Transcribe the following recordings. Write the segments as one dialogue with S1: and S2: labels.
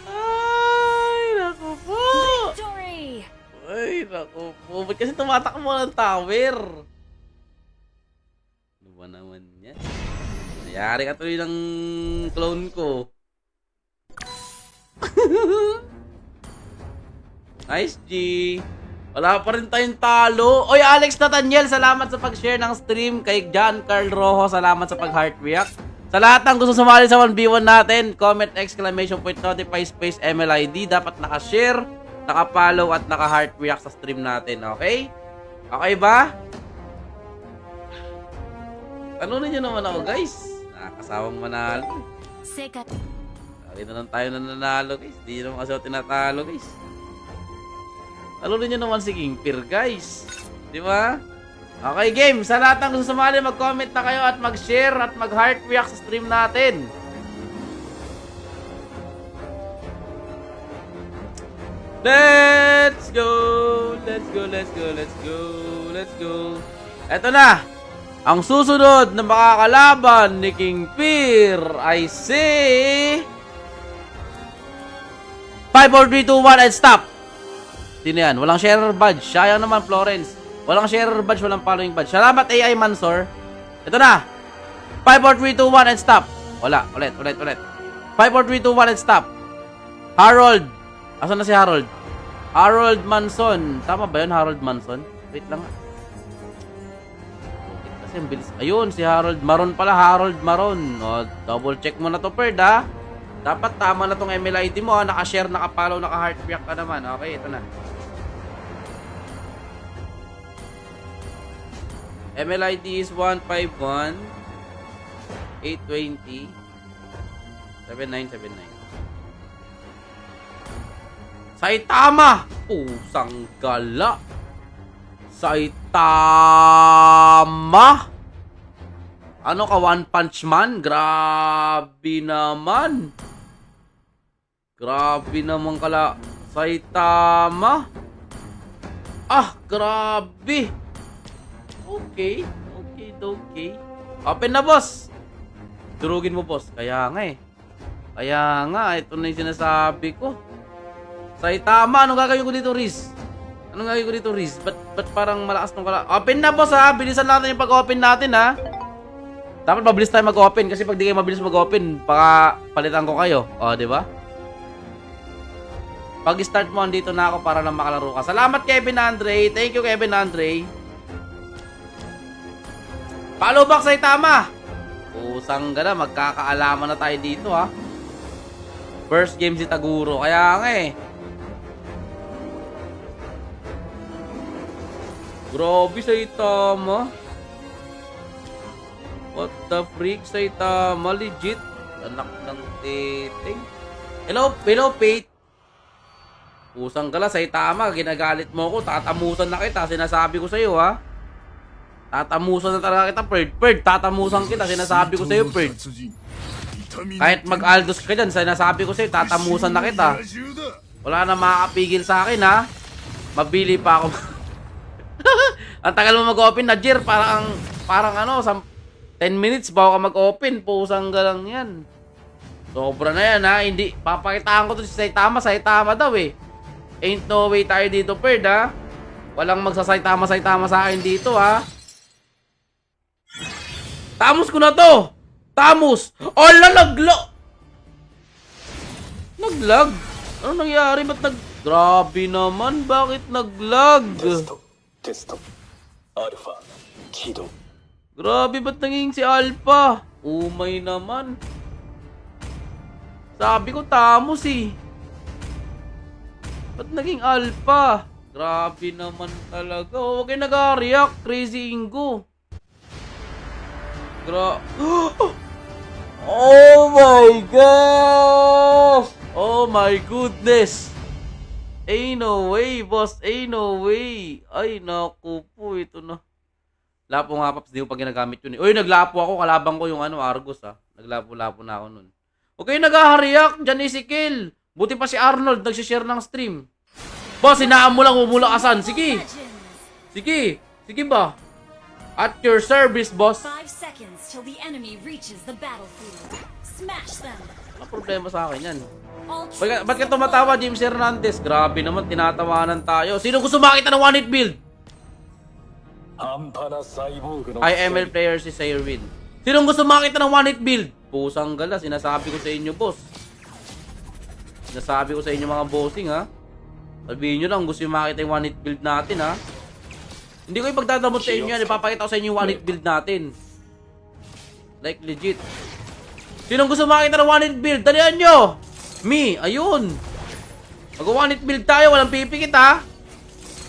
S1: Ay, naku po. Ay, naku po. Ba't kasi tumatakbo ng tower? Ano ba naman yan? Nayari ka tuloy ng clone ko. Nice, G. Wala pa rin tayong talo. Oy, Alex Nathaniel, salamat sa pag-share ng stream. Kay John Carl Rojo, salamat sa pag-heart react. Sa lahat ng gusto sumali sa 1v1 natin, comment exclamation point notify space MLID. Dapat naka-share, naka-follow at naka-heart react sa stream natin, okay? Okay ba? Tanunin nyo naman ako, guys. Nakakasawang manalo. Dito lang tayo nananalo, guys. Di nyo naman kasi ako tinatalo, guys. Talunin nyo naman si King Peer, guys. Di ba? Okay, game. Sa lahat ng gusto sumali, mag-comment na kayo at mag-share at mag-heart react sa stream natin. Let's go! Let's go, let's go, let's go, let's go. Eto na! Ang susunod na makakalaban ni King Peer ay si... 5, 4, 3, 2, 1, and stop! Sino yan? Walang sharer badge. Sayang naman, Florence. Walang sharer badge, walang following badge. Salamat, AI Mansor. Ito na. 5, 4, 3, 2, 1, and stop. Wala. Ulit. 5, 4, 3, 2, 1, and stop. Harold. Asan na si Harold? Harold Manson. Tama ba yun, Harold Manson? Wait lang. Kasi ang bilis. Ayun, si Harold Maron pala. Harold Maron. O, double check mo na to, Perd, ha? Dapat tama na tong MLID mo, ha? Naka-share, naka-follow, naka-heart react ka naman. Okay, ito na. MLID is 151 820 7979. Saitama! Pusang gala! Saitama! Ano ka, One Punch Man? Grabe naman! Grabe naman kala. Saitama! Ah, grabe! Okay. Open na, boss. Durugin mo, boss. Kaya nga, ito na yung sinasabi ko. Saitama, anong gagawin ko dito, Riz? Ba't parang malakas nung kala? Open na, boss, ha? Bilisan natin yung pag-open natin, ha? Dapat mabilis tayo mag-open kasi pag di kayo mabilis mag-open, baka palitan ko kayo. O, di ba? Pag-start mo, andito na ako para lang makalaro ka. Salamat, Kevin Andre. Thank you, Kevin Andre. Follow back, Saitama! Pusang gana, magkakaalaman na tayo dito, ha? First game si Taguro, kaya nga Grabe, Saitama. What the freak, Saitama? Legit. Anak ng titing. Hello, Pete. Pusang gala, Saitama. Ginagalit mo ko. Tatamusan na kita. Sinasabi ko sa'yo, ha? Tatamusan na talaga kita, Perd. Tatamusan kita. Sinasabi ko sa'yo, Perd. Kahit mag-Aldos ka dyan, sinasabi ko sa'yo, tatamusan na kita. Wala na makakapigil sa akin, ha? Mabili pa ako. Ang tagal mo mag-open na, Jir. Parang 10 minutes bago ka mag-open. Pusang galang yan. Sobra na yan, ha? Hindi, papakitaan ko to si Saitama. Saitama daw, eh. Ain't no way tayo dito, Perd, ha? Walang magsasaitama sa akin dito, ha? Tamos ko na to! Tamos! Oh, Naglag? Ano nangyari? Ba't Grabe naman, bakit naglag?
S2: Testo. Alpha. Kido.
S1: Grabe, ba't naging si Alpha? Umay naman. Sabi ko Tamos, eh. Ba't naging Alpha? Grabe naman talaga. Huwag kayo nag-react, Crazy Ingo. Oh my gosh! Oh my goodness! Ain't no way, boss. Ain't no way. Ay, naku po. Ito na. Lapo nga, Paps. Di ko pa ginagamit yun. Uy, naglapo ako. Kalabang ko yung Argus, ha. Naglapo-lapo na ako nun. Okay, nag-react. Diyan Ezekiel. Buti pa si Arnold. Nagsishare ng stream. Boss, hinaan mo lang. Umulakasan. Sige. Sige ba? At your service, boss.
S3: 5 seconds till the enemy reaches the battlefield. Smash them.
S1: Ano problema sa akin yan?
S3: All
S1: Ba't ka tumatawa, James Hernandez? Grabe naman, tinatawanan tayo. Sino gusto makita ng one-hit build?
S2: 半端なサイボーグの
S1: IML player si Sayrwin. Sino gusto makita ng one-hit build? Pusang gala, sinasabi ko sa inyo, boss. Sinasabi ko sa inyo, mga bossing, ha? Sabihin nyo lang, gusto yung makita yung one-hit build natin, ha? Hindi ko ipagdadamot sa inyo yan. Ipapakita ko sa inyo yung one-hit build natin. Like, legit. Sino gusto makita ng one-hit build? Dalihan nyo! Me, ayun. Mag-one hit build tayo, walang pipikit ha.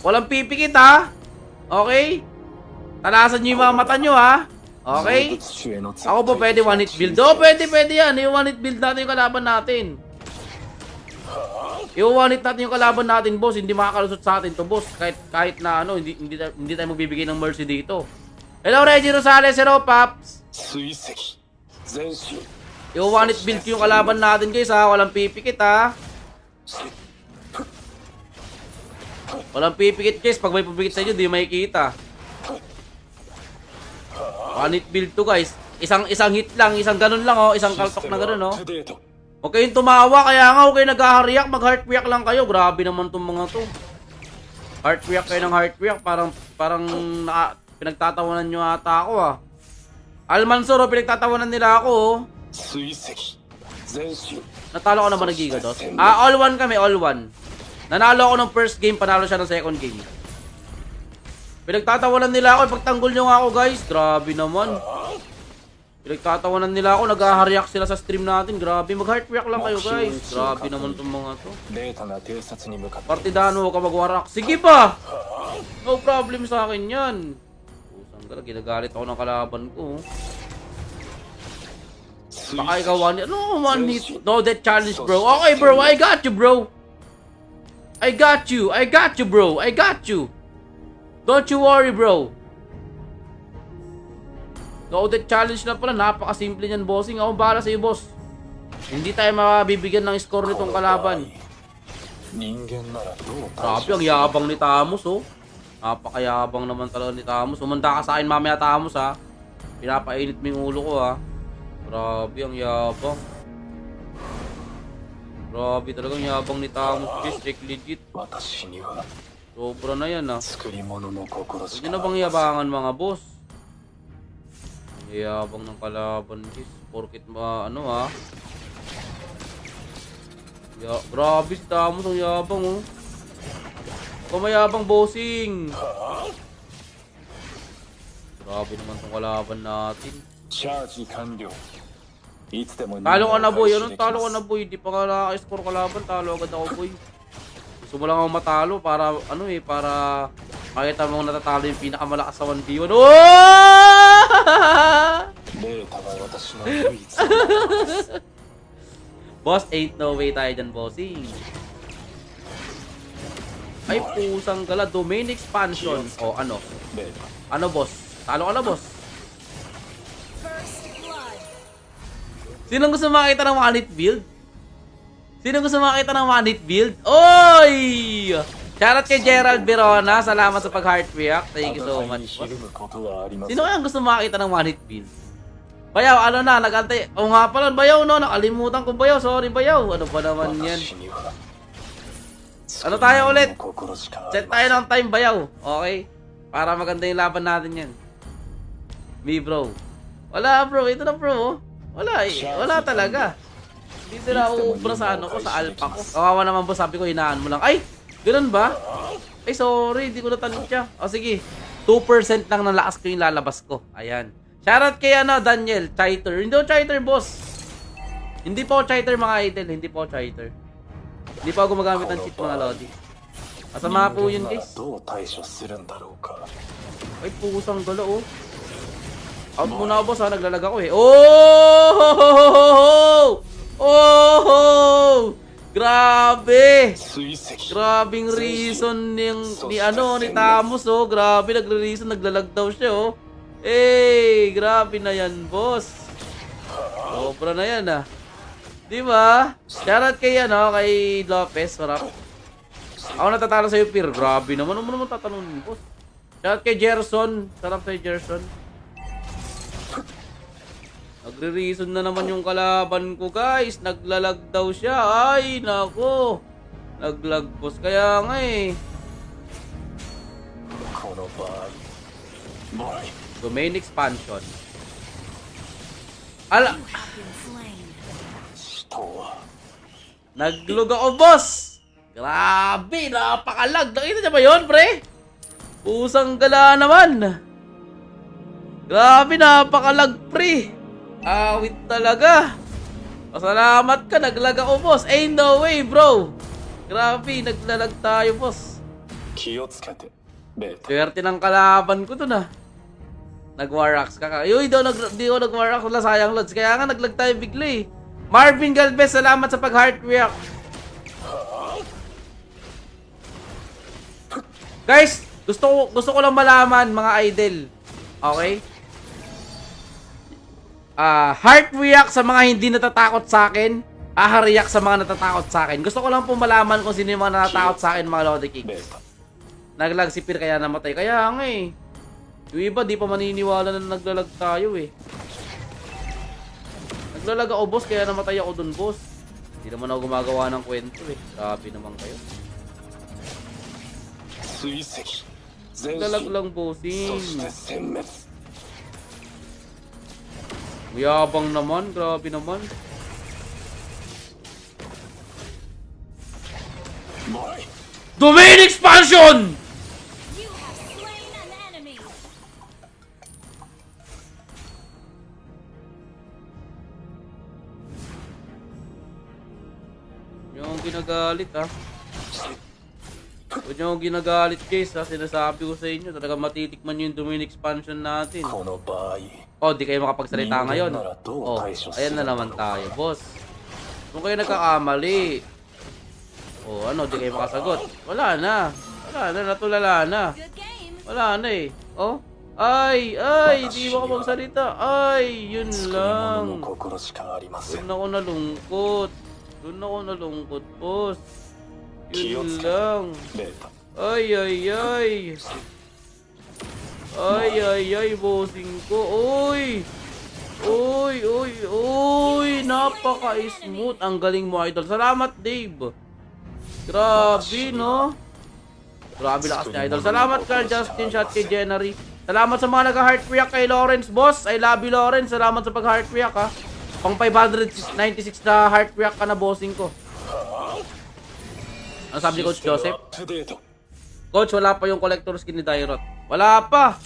S1: Walang pipikit ha. Okay? Talasan nyo yung mga mata nyo ha. Okay? Ako po pwede one hit build. Oh, pwede yan. Yung one hit build natin yung kalaban natin. Yung one hit natin yung kalaban natin, boss. Hindi makakalusot sa atin to, boss. Kahit na ano, hindi tayo magbibigay ng mercy dito. Hello, Reggie Rosales. Hello, Paps.
S2: 追跡全集
S1: Yung one hit build yung kalaban natin, guys ha. Walang pipikit ha. Walang pipikit, guys. Pag may pipikit sa inyo, di makikita. One hit build to, guys. Isang hit lang, isang ganun lang oh. Isang kaltok na ganun oh.
S2: アップデート
S1: Huwag kayong tumawa, kaya nga huwag kayong nag-heart-react, mag-heart-react lang kayo. Grabe naman tong mga to. Heart-react kayo ng heart-react, parang pinagtatawanan nyo ata ako ah. Almansor, oh, pinagtatawanan nila ako oh.
S2: 追跡全集
S1: Natalo ko na ba ng Gigados? All one kami, all one. Nanalo ako ng first game, panalo siya ng second game. Pinagtatawanan nila ako, ipagtanggol nyo nga ako guys. Grabe naman. Pinagtatawanan nila ako, nag-react sila sa stream natin. Grabe, mag-heart react lang kayo guys. Grabe naman itong mga to.
S2: データが偵察に向かって
S1: Partidano, huwag ka mag-warak. Sige pa! No problem sa akin yan. Pusang gala, ginagalit ako ng kalaban ko. Baka ikaw one hit. No, one hit. No, that challenge bro. Okay bro, I got you bro. I got you bro. I got you. Don't you worry bro. No, that challenge na pala. Napakasimple niyan bossing. Ako bahala sa iyo boss. Hindi tayo mabibigyan ng score nitong kalaban.
S2: 人間ならどう
S1: Grabe, ang yabang ni Tamos oh. Napakayabang naman talaga ni Tamos. Umanda ka sa akin mamaya Tamos ha. Pinapainit mo yung ulo ko ha. Grabe, ang yabang. Grabe talagang yabang ni Tamos. Like legit.
S2: 私には
S1: Sobra na yan ha.
S2: 作り物の心し
S1: Huwag nyo
S2: か
S1: na bang yabangan mga boss? Ang yabang ng kalaban guys. Porkit ano ha. Grabe si Tamos, ang yabang oh. Pamayabang bossing. Grabe naman tong kalaban natin.
S2: チャージ完了いつでも
S1: Talo ka na boy,
S2: 開始
S1: anong
S2: でき
S1: talo
S2: ま
S1: ka
S2: す
S1: na boy? Di pa nga nakaka-score kalaban, talo agad ako boy. Gusto mo lang ako matalo para ano eh, para makita mo natatalo yung pinakamalakas sa 1v1. Oh!
S2: データは私の唯一のものです
S1: Boss, ain't no way tayo dyan, bossing. Ay, pusang gala, domain expansion. O, ano?
S2: データ
S1: Ano, boss? Talo ka na, boss.
S3: First blood.
S1: Sino gusto makita ng one hit build? Sino gusto makita ng one hit build? Oy! Shoutout kay Gerald Verona. Salamat sa pag-heart react. Thank you so
S2: 戦いに
S1: much.
S2: ひるむことはありませ
S1: Sino
S2: ん
S1: kaya gusto makita ng one hit build? Bayaw, ano na, nagantay. O nga pala, Bayaw, no? Nakalimutan ko, Bayaw. Sorry, Bayaw. Ano pa naman yan?
S2: 私には
S1: Ano tayo ulit?
S2: 作り物の心しかあ
S1: Set
S2: りませ
S1: tayo
S2: ん
S1: ng time, Bayaw. Okay? Para maganda yung laban natin yan. Me, bro. Wala, bro. Ito na, bro. Wala, eh. Wala talaga. Dito na uubra sa ano ko, sa alpha ko. Kawawa naman po, sabi ko, hinaan mo lang. Ay! Ganun ba? Ay, sorry. Hindi ko natanong siya. O, sige. 2% lang ng lakas ko yung lalabas ko. Ayan. Shoutout kay ano, Daniel. Chiter. Hindi ako Chiter, boss. Hindi po ako Chiter, mga idol. Hindi po ako Chiter. Hindi pa ako gumagamit ng cheat, mga lodi. Masama po yun,
S2: 人間なら
S1: guys.
S2: どう対処するんだろうか
S1: Ay, pusang gala, oh. Out muna ako, boss, ha. Naglalag ako, eh. Oh! Oh! Grabe!
S2: 追跡
S1: Grabing reason ni Tamos, oh. Grabe, nagre-reason, naglalag daw siya, oh. Eh, grabe na yan, boss. Sobra na yan, ah. Di ba? Shoutout kay, kay Lopez, marap. Ako natatalo sa'yo, Pir. Grabe naman. Ano mo naman tatanungin, boss? Shout kay Gerson. Sarap kay Gerson. Nagre-reason na naman yung kalaban ko, guys. Naglalag daw siya. Ay, nako. Naglag boss. Kaya nga eh.
S2: この場合ボイ
S1: Domain expansion. Ala,
S3: You have been slain.
S2: 人は
S1: naglog ako, boss. Grabe, napakalag. Nakita niya ba yun, pre? Pusang gala naman. Grabe, napakalag, pre. Awit talaga. Pasalamat ka, naglag ako, boss. Ain't no way, bro. Grabe, naglalag tayo, boss.
S2: 気をつけてベータ
S1: Swerte ng kalaban ko to na. Nag-Warax ka. Uy, di ako nag-Warax. Wala, sayang lods. Kaya nga, naglag tayo bigla eh. Marvin Galvez, salamat sa pag-heart react. Guys, gusto ko lang malaman, mga idol. Okay? Heart react sa mga hindi natatakot sa akin. React sa mga natatakot sa akin. Gusto ko lang po malaman kung sino yung mga natatakot sa akin, mga Lodi
S2: ベ
S1: Kicks.
S2: ータ
S1: Naglag si Pir kaya namatay. Kaya nga eh. Yung iba di pa maniniwala na naglalag tayo eh. Naglalag ako, boss, kaya namatay ako dun, boss. Hindi naman ako gumagawa ng kwento eh. Grabe naman kayo.
S2: 追跡前
S1: Naglalag
S2: 進
S1: lang,
S2: そ
S1: bossing.
S2: して殲滅
S1: Mayabang naman, grabe naman.
S2: ボイ
S1: Domain expansion!
S3: You have slain an enemy.
S1: Yung ginagalit ah. Huwag nyo ginagalit, guys ha. Sinasabi ko sa inyo, talaga matitikman nyo yung domain expansion natin.
S2: この場合
S1: Oh, di kayo makapagsalita ngayon. Oh, ayan na naman tayo, boss. Kung kayo nagkakamali. Oh, ano, di kayo makasagot. Wala na. Wala na, natulala na.
S3: Good game.
S1: Wala na eh. Oh, ay, di mo ako magsalita. Ay, yun
S2: 救い物
S1: lang.
S2: の心しかありません
S1: Doon ako nalungkot. Doon ako nalungkot, boss. Yun
S2: Kiyotsuke.
S1: lang.
S2: ベータ
S1: Ay. Ay, bossing ko. Uy! Napaka-smooth. Ang galing mo, idol. Salamat, Dave. Grabe, no? Grabe lakas ni idol. Salamat, Carl Justin, shot kay Jennery. Salamat sa mga nag-heart react kay Lawrence, boss. I love you, Lawrence. Salamat sa pag-heart react, ha. Pang 596 na heart react ka na, bossing ko. Ano sabi ni Coach Joseph?
S2: アップデート
S1: Coach, wala pa yung collector skin ni Dairot. Wala pa.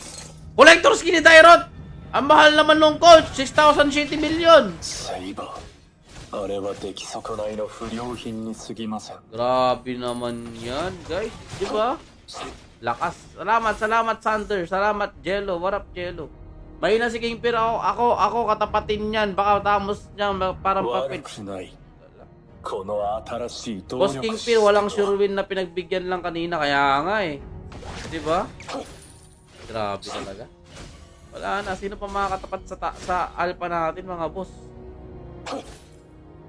S1: Collector skin ni Dairot! Ang mahal naman nung coach. 6,080 million.
S2: サイバーあれは出来損ないの不良品に過ぎません
S1: Grabe naman yan, guys. Di ba? Lakas. Salamat, Sander. Salamat, Jello. What up, Jello? May na si King Pir. Ako, katapatin yan. Baka tamos niya parang
S2: 悪
S1: papit.
S2: くないこの新しい動
S1: Boss
S2: 力
S1: King Pir, walang sure win na pinagbigyan lang kanina. Kaya nga eh. Di ba? Grabe talaga. Wala na. Sino pa makakatapat sa alpha natin, mga boss?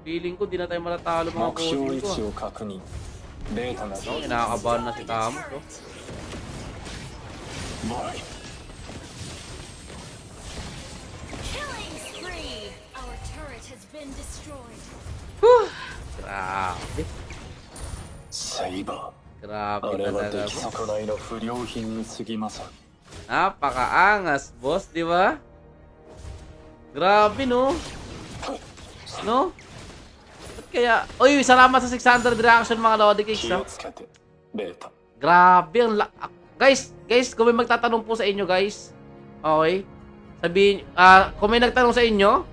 S1: Feeling ko, di na tayo matatalo mga
S2: 目標
S1: coaching
S2: 位
S1: ko.
S2: 置を確認ベータが
S1: Oh, kinakabahan na si Tamos, oh.
S2: ボイ
S3: Killing spree. Our turret has been destroyed.
S1: Grabe.
S2: サイバ
S1: Grabe
S2: ーあれは
S1: talaga,
S2: 出来
S1: boss.
S2: 損ないの不良品に過ぎません
S1: Napakaangas, boss, di ba? Grabe, no? No? Ba't kaya... Uy, salamat sa 600 reaction, mga Lodi Kicks,
S2: 気
S1: ha?
S2: をつけてベータ
S1: Grabe, ang Guys, kung may magtatanong po sa inyo, guys. Okay? Sabihin, kung may nagtanong sa inyo,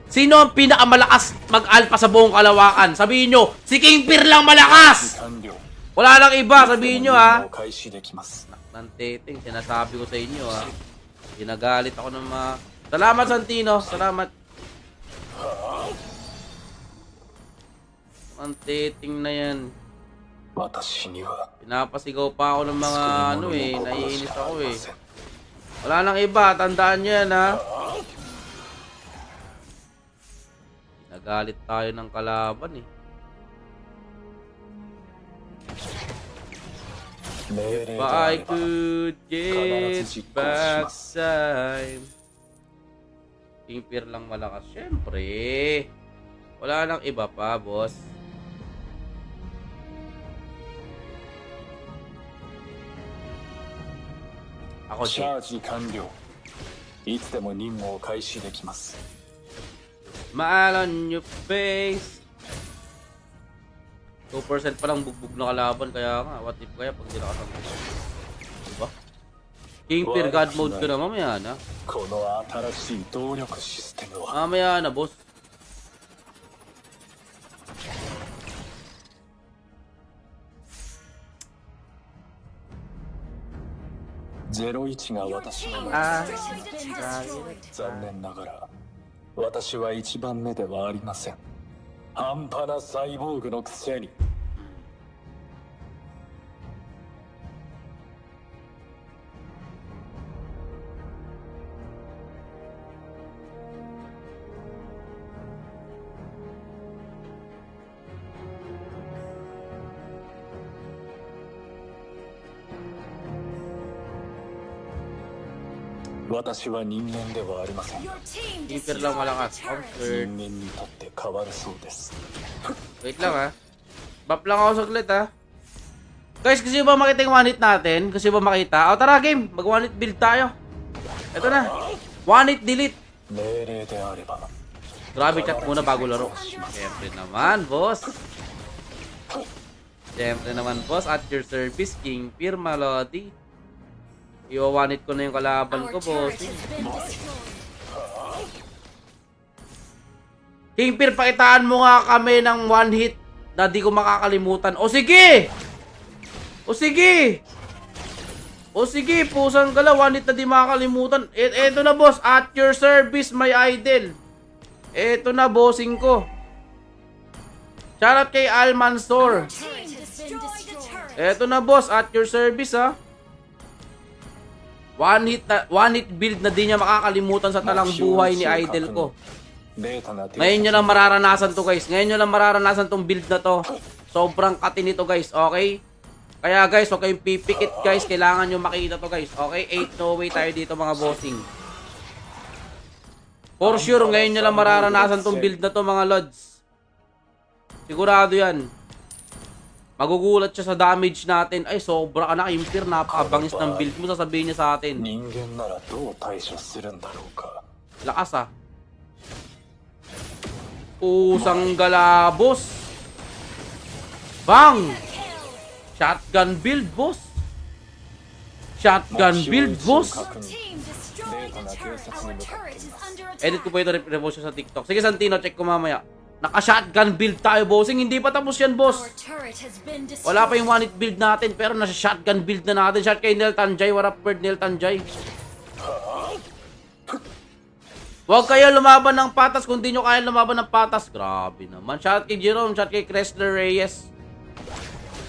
S1: sino ang pinakamalakas mag-alpha sa buong kalawakan? Sabihin nyo, si King Pir lang malakas!
S2: 完了
S1: Wala lang iba, sabihin nyo, ha?
S2: を開始できます
S1: Nantiting, sinasabi ko sa inyo, ha? Ginagalit ako ng mga... Salamat, Santino. Salamat. Nantiting na yan.
S2: 私には
S1: Pinapasigaw pa ako ng mga
S2: 救い
S1: ano
S2: 物
S1: eh.
S2: の心し
S1: Naiinis
S2: かあ
S1: ako
S2: り
S1: eh.
S2: ません
S1: Wala nang iba. Tandaan nyo yan, ha? Nagalit tayo ng kalaban eh.
S2: 命令で
S1: But
S2: あ
S1: I
S2: れば
S1: could get
S2: 必ず実行し
S1: back
S2: ます
S1: time. Kimpir lang malakas. Siyempre. Wala nang iba pa, boss. Ako
S2: チ
S1: din.
S2: ャージ完了いつでも任務を開始できます
S1: Smile on your face. 2% pa lang bugbog na kalaban. Kaya nga, what if kaya pag nila kasama. Diba? Kimpir God mode ko na mamaya na.
S2: この新しい動力システムは
S1: Mamaya na, boss.01
S2: が
S3: Your
S2: 私
S3: team
S2: の
S1: Ah.
S3: has been destroyed.
S2: 残念ながら私は一番目ではありません半端なサイボーグのくせに私は人間ではありません
S3: Your team
S1: Kimpir
S3: destroyed
S1: lang
S3: a
S1: malakas.
S3: turret.
S1: Comfort.
S2: 人間にとって変わるそうです
S1: Wait lang ha. Buff lang ako saglit ha. Guys, kasi ba makita yung one hit natin? Kasi ba makita? O tara game, mag one hit build tayo. Ito na. One hit delete.
S2: 命令であれば
S1: Grabe chat muna bago laro. Siyempre naman, boss. Siyempre naman, boss. At your service, King Pir Malody. Iwa one hit ko na yung kalaban ko,
S3: Our
S1: boss.
S3: turret has been destroyed.
S1: King Pir, pakitaan mo nga kami ng one hit na di ko makakalimutan. O sige! O sige! O sige, pusang gala, one hit na di makakalimutan. Eto na, boss. At your service, my idol. Eto na, bossing ko. Shoutout kay Al Mansor.
S3: Your team has been destroyed.
S1: Eto na, boss. At your service, ha. One hit build na di niya makakalimutan sa talang buhay ni idol ko.
S2: データが
S1: Ngayon nyo lang mararanasan to, guys. Ngayon nyo lang mararanasan tong build na to. Sobrang katin nito, guys. Okay? Kaya, guys, huwag kayong pipikit, guys. Kailangan nyo makita to, guys. Okay? 8 no way tayo dito, mga bossing. For sure, ngayon nyo lang mararanasan tong build na to, mga lods. Sigurado yan. Magugulat siya sa damage natin. Ay, sobra ka na, Kimpir. Napakabangis ng build mo. Sasabihin niya sa atin.
S2: 人間ならどう対処するんだろうか
S1: Lakas, ah. Pusang gala, boss. Bang! Shotgun build, boss. Shotgun build, boss.
S3: Your team destroyed a turret. Our turret is under attack.
S1: Edit ko po ito, repost sa TikTok. Sige, Santino, check ko mamaya. Naka-shotgun build tayo, bossing. Hindi pa tapos yan, boss.
S3: Our turret has been destroyed.
S1: Wala pa yung one hit build natin, pero nasa shotgun build na natin. Shot kay Nel Tanjay. What up, bird, Nel Tanjay? Huwag kayo lumaban ng patas kung di nyo kaya lumaban ng patas. Grabe naman. Shot kay Jerome, shot kay Chrysler Reyes.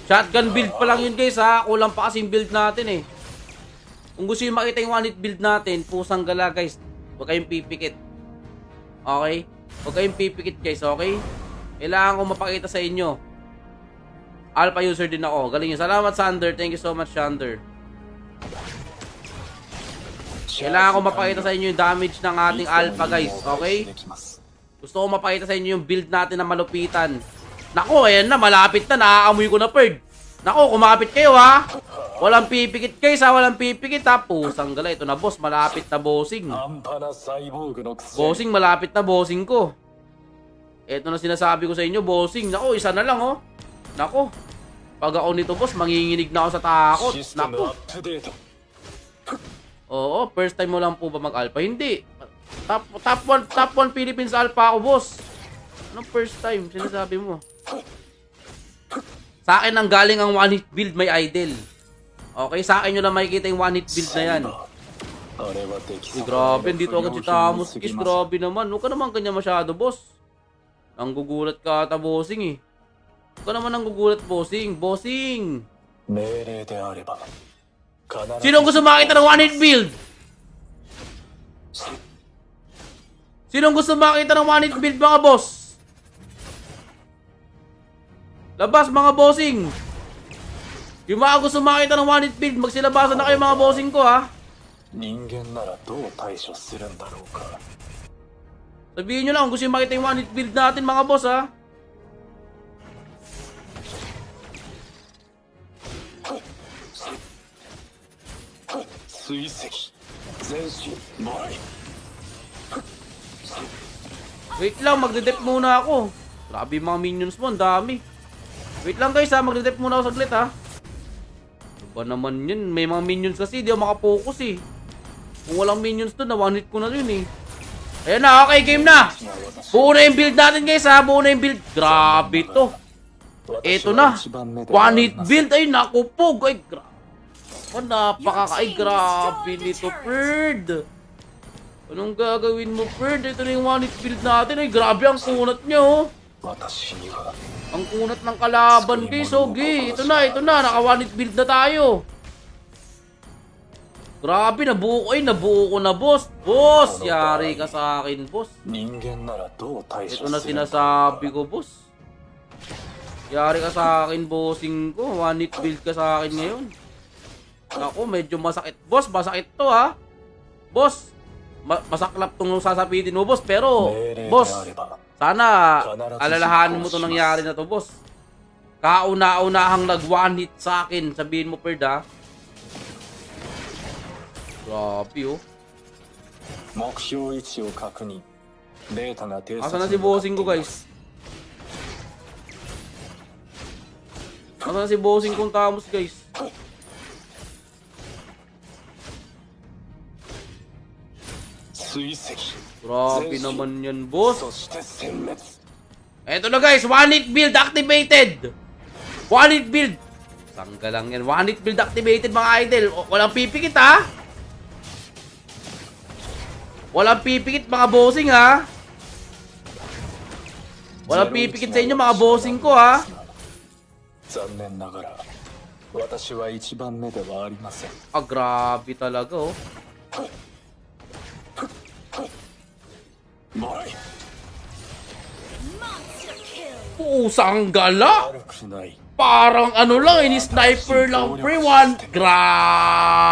S1: Shotgun build pa lang yun, guys, ha. Kulang pa kasing build natin, eh. Kung gusto nyo makita yung one hit build natin, pusang gala, guys. Huwag kayong pipikit. Okay? Huwag kayong pipikit, guys, okay? Kailangan ko mapakita sa inyo. Alpha user din ako. Galing yun. Salamat, Sander. Thank you so much, Sander. Kailangan ko mapakita sa inyo yung damage ng ating alpha, guys. Okay? Gusto ko mapakita sa inyo yung build natin na malupitan. Nako, ayan na. Malapit na. Naaamoy ko na, Perd. Nako, kumapit kayo, ha. Walang pipikit, guys, ha. Walang pipikit, ha. Pusang gala. Ito na, boss. Malapit na bossing.
S2: 半端なサイボーグのくせに
S1: Bossing, malapit na bossing ko. Ito na sinasabi ko sa inyo, bossing. Nako, isa na lang, oh. Nako. Pag ako nito, boss, manginginig na ako sa takot.
S2: システム
S1: Nako.
S2: アップデート
S1: Oo, first time mo lang po ba mag-alpha? Hindi. Top 1 Philippines alpha ako, boss. Anong first time? Sinasabi mo. Sa akin ang galing ang one hit build, may idol. Okay, sa akin nyo lang makikita yung one hit build na yan.
S2: あれはでき
S1: Eh,
S2: そう
S1: grabe, dito agad si Tamos.
S2: すぎ
S1: Is
S2: ます
S1: grabe naman. Huwag ka naman kanya masyado, boss. Ang gugulat ka ata, bossing, eh. Huwag ka naman ang gugulat, bossing. Bossing!
S2: 命令であれば必ず
S1: Sino gusto makita ng one hit build? Sino gusto makita ng one hit build, mga boss? Labas, mga bossing! Yung mga gusto makita ng one hit build, magsilabasan na kayo mga bossing ko ha.
S2: 人間ならどう対処するんだろうか。
S1: Sabihin nyo lang kung gusto yung makita yung one hit build natin mga boss ha.
S2: 追跡前進前
S1: Wait lang, magde-dep muna ako. Grabe yung mga minions mo, ang dami. Wait lang guys ha, magde-dep muna ako saglit ha. Ano ba naman yun? May mga minions kasi, di ako makapokus eh. Kung walang minions doon, na one hit ko na yun eh. Ayan na, okay, game na. Buo na yung build natin guys ha, buo na yung build. Grabe to. Eto na. One hit build, ay naku po. Ay, grabe nito, Bird. Anong gagawin mo, Bird? Ito na yung one hit build natin. Ay, grabe ang kunat niya, oh.
S2: 私には
S1: Ang kunat ng kalaban, guys. Okay, ito na. Naka one hit build na tayo. Grabe, nabuo ko na, boss. Boss, yari ka sa akin, boss.
S2: 人間ならどう対処
S1: Ito na
S2: するんだろう
S1: sinasabi ko, boss. Yari ka sa akin, bossing ko. One hit build ka sa akin ngayon. Ako, medyo masakit. Boss, masakit to, ha? Boss, masaklap tong sasapitin mo, boss. Pero, boss, sana alalahanin mo to nangyari na to, boss. Kauna-unahang nag-one hit sa akin. Sabihin mo, Perd, ha? Grabe, oh.
S2: 目標位置を確認データが偵察
S1: Asa na si bossing ko, guys? Asa na si bossing kong Tamos, guys? Grabe naman yan, boss.
S2: そして殲滅
S1: Eto na guys, one hit build activated. One hit build. Sangga lang yan. One hit build activated mga idol. Walang pipikit ha. Walang pipikit mga bossing ha. Walang pipikit sa inyo mga bossing ko ha.
S2: 残念ながら私は一番目ではありません
S1: Ah, grabe talaga oh.
S2: もらい
S3: Monster kill.
S1: Pusang gala.
S2: 悪くない
S1: Parang ano lang, ini-sniper lang pre one. Grabe.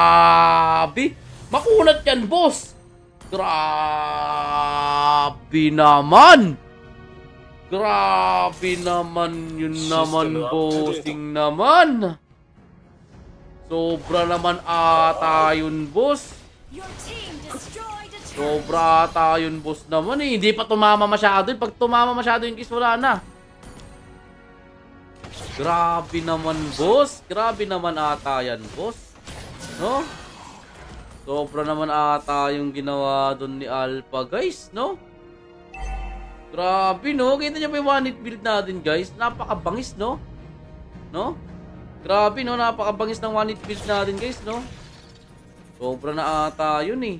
S1: Makunat yan, boss. Grabe naman. Grabe naman yun naman, bossing naman. Sobra naman ata yun, boss.
S3: Your team destroyed a turret.
S1: Sobra ata yun, boss naman eh. Hindi pa tumama masyado. Pag tumama masyado yun, guys, wala na. Grabe naman, boss. Grabe naman ata yan, boss. No? Sobra naman ata yung ginawa doon ni Alpha, guys, no? Grabe, no? Kita niyo pa yung one hit build natin, guys. Napakabangis, no? No? Grabe, no? Napakabangis ng one hit build natin, guys, no? Sobra na ata yun, eh.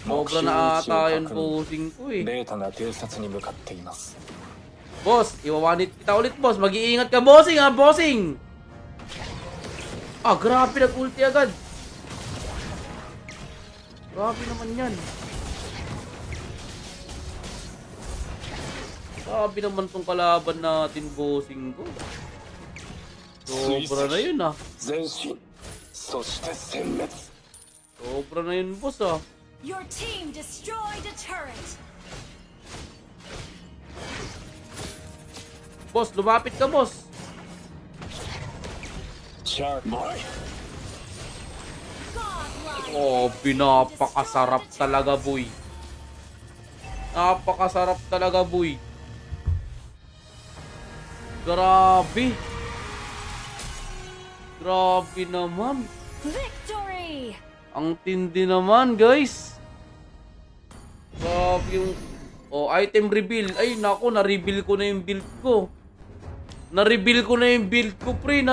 S1: Sobra na ata yun, bossing ko, eh.
S2: データが偵察に向かっています
S1: Boss, iwawanit kita ulit, boss. Mag-iingat ka, bossing, ha, bossing! Ah, grabe, nag-ulti agad. Grabe naman yan. Grabe naman tong kalaban natin, bossing ko. Sobra na yun, ah.
S2: 前進そして殲滅
S1: Sobra na yun, boss, ah.
S3: Your team destroyed a turret.
S1: Boss, lumapit ka, boss.
S2: チャーもらい
S3: Godlike.
S1: Oh, pinapakasarap talaga, boy. Napakasarap talaga, boy. Grabe. Grabe naman.
S3: Victory.
S1: Ang tindi naman, guys. Grabe yung... Oh, item reveal. Ay, nako, na-reveal ko na yung build ko. Na-reveal ko na yung build ko, pre.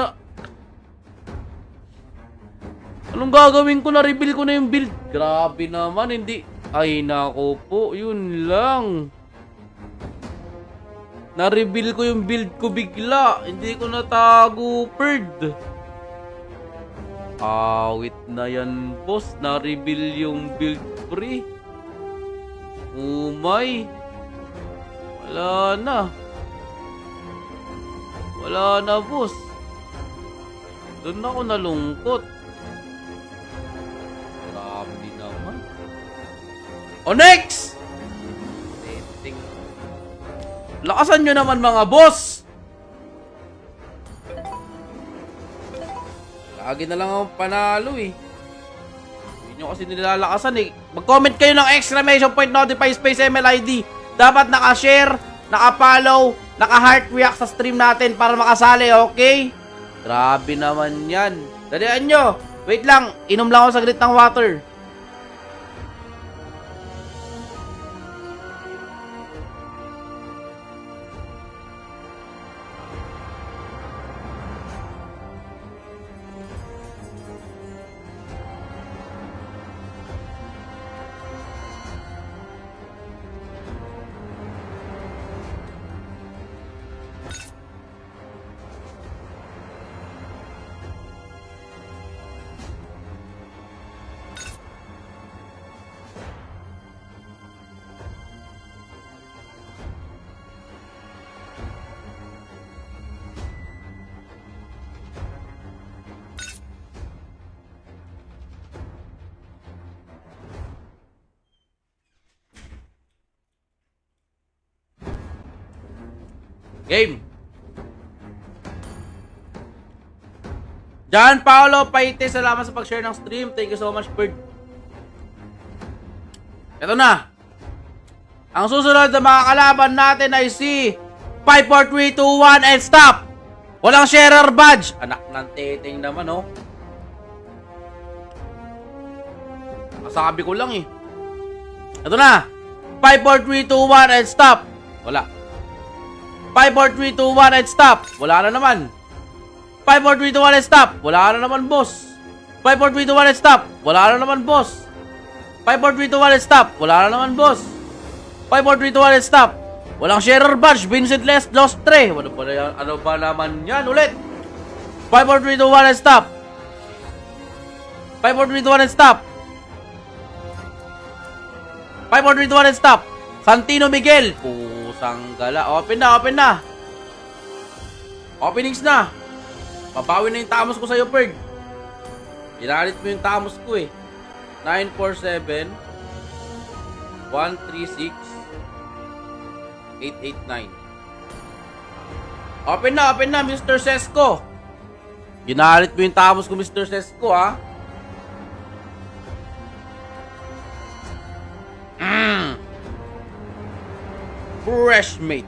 S1: Anong gagawin ko? Na-reveal ko na yung build. Grabe naman, hindi... Ay, nako po. Yun lang. Na-reveal ko yung build ko bigla. Hindi ko natago, Perd. Awit na yan, boss. Na-reveal yung build, pre. Umay. Wala na. Wala na, boss. Doon ako nalungkot. Grabe naman. O next! Dating. Lakasan nyo naman mga boss! Lagi na lang akong panalo eh. Hindi nyo kasi nilalakasan eh. Mag-comment kayo ng exclamation point notify space MLID. Dapat naka-share, naka-follow, naka-heart react sa stream natin para makasali, okay? Grabe naman yan. Dalian nyo. Wait lang, inom lang ako saglit ng water. Game. John Paolo Paite, salamat sa pag-share ng stream. Thank you so much, Bird. Ito na. Ang susunod na mga kalaban natin ay si 5, 4, 3, 2, 1, and stop! Walang sharer badge. Anak ng titing naman, oh. Kasabi ko lang, eh. Ito na. 5, 4, 3, 2, 1, and stop! Wala. 5, 4, 3, 2, 1, and stop! Wala na naman. 5, 4, 3, 2, 1, and stop! Wala na naman, boss. 5, 4, 3, 2, 1, and stop! Wala na naman, boss. 5, 4, 3, 2, 1, and stop! Wala na naman, boss. 5, 4, 3, 2, 1, and stop! Walang sharer badge. Vincent lost 3. Ano ba naman yan? Ulit. 5, 4, 3, 2, 1, and stop! 5, 4, 3, 2, 1, and stop! 5, 4, 3, 2, 1, and stop! Santino Miguel. Pusang gala. Open na, open na. Openings na. Pabawi na yung tamos ko sa'yo, Perd. Pinalit mo yung tamos ko eh. 947 136 889. Open na, Mr. Sesko. Ginalit mo yung tamos ko, Mr. Sesko, ha? Fresh mate.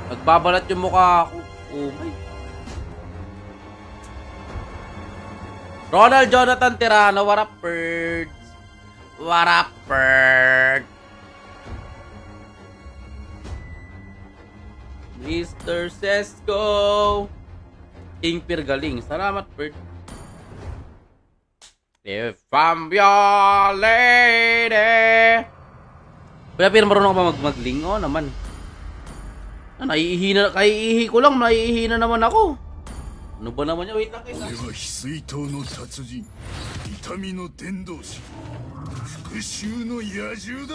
S1: Nagbabalat yung mukha ako. Oh my. Ronald Jonathan Tirano, what up, birds? What up, bird? Mr. Sesko. King Pirgaling. Salamat, bird. If I'm your lady. Pero marunong ka ba magling? Oo naman. Naiihi na, kaiihi ko lang, naiihi na naman ako. Ano ba naman yun? Wait lang kayo.
S4: 俺は翡翠刀の達人痛みの伝道師復讐の野獣だ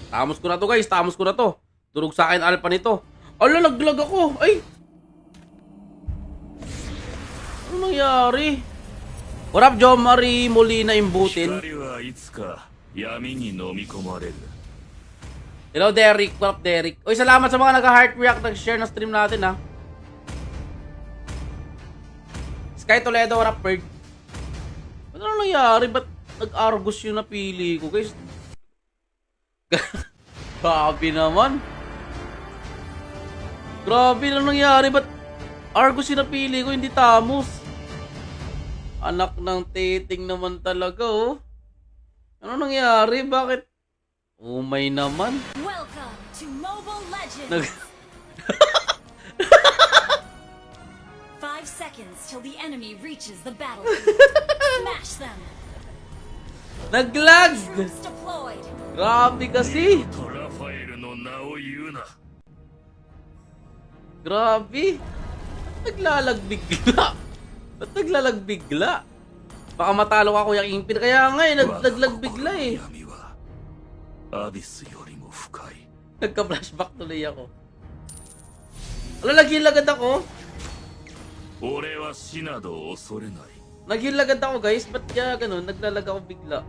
S1: Tamos ko na to, guys. Tamos ko na to. Durog sa akin alpha nito. Ala, naglag ako. Ay! Ano nangyari? What up, John Marie Molina Imbutin?
S4: 光はいつか闇に飲み込まれる
S1: Hello, Derek. What up, Derek? Uy, salamat sa mga nag-heart react, nag-share ng stream natin, ha. Sky Toledo, what up, bird? Ano nangyari? Ba't nag-Argus yung napili ko, guys? Grabe naman. Grabe na nangyari. Ba't Argus yung napili ko, hindi Tamos? Anak ng titing naman talaga, oh. Ano nangyari? Bakit? Umay naman.
S3: Welcome to Mobile Legends. 5 seconds till the enemy reaches the battlefield. Smash them.
S1: Naglag!
S3: Troops deployed.
S1: Grabe kasi!
S4: とラファエルの名を言うな。
S1: Grabe! Ba't naglalag bigla? Ba't naglalag bigla? Baka matalo ka Kuya Kingpin. Kaya nga eh, naglag bigla eh.
S4: 闇はアビスよりも深い。
S1: Nagka-flashback tuloy ako. Ala, nag-heal agad ako.
S4: 俺は死など恐れない。
S1: Nag-heal agad ako guys. Ba't kaya ganun? Naglalag ako bigla.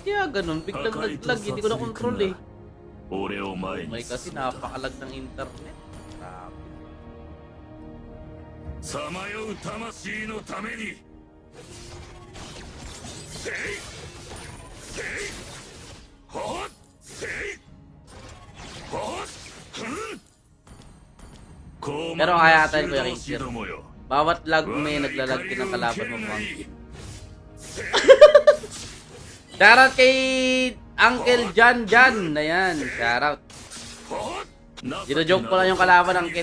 S1: Kaya ganun, biglang naglag. Hindi ko na control eh.
S4: 俺を前
S1: May
S4: に
S1: kasi
S4: 進んだ。
S1: napakalag ng internet. Grabe.
S4: さまよう魂のために。せいせいはっせいはっふん。
S1: Pero kaya tayo, Kuya
S4: 同士
S1: Kingpin.
S4: どもよ。
S1: Bawat lag may naglalag din ng kalaban mo, Monkey. Shoutout kay Uncle Jan Jan. Ayan, shoutout. Dino-joke ko lang yung kalaban, Uncle.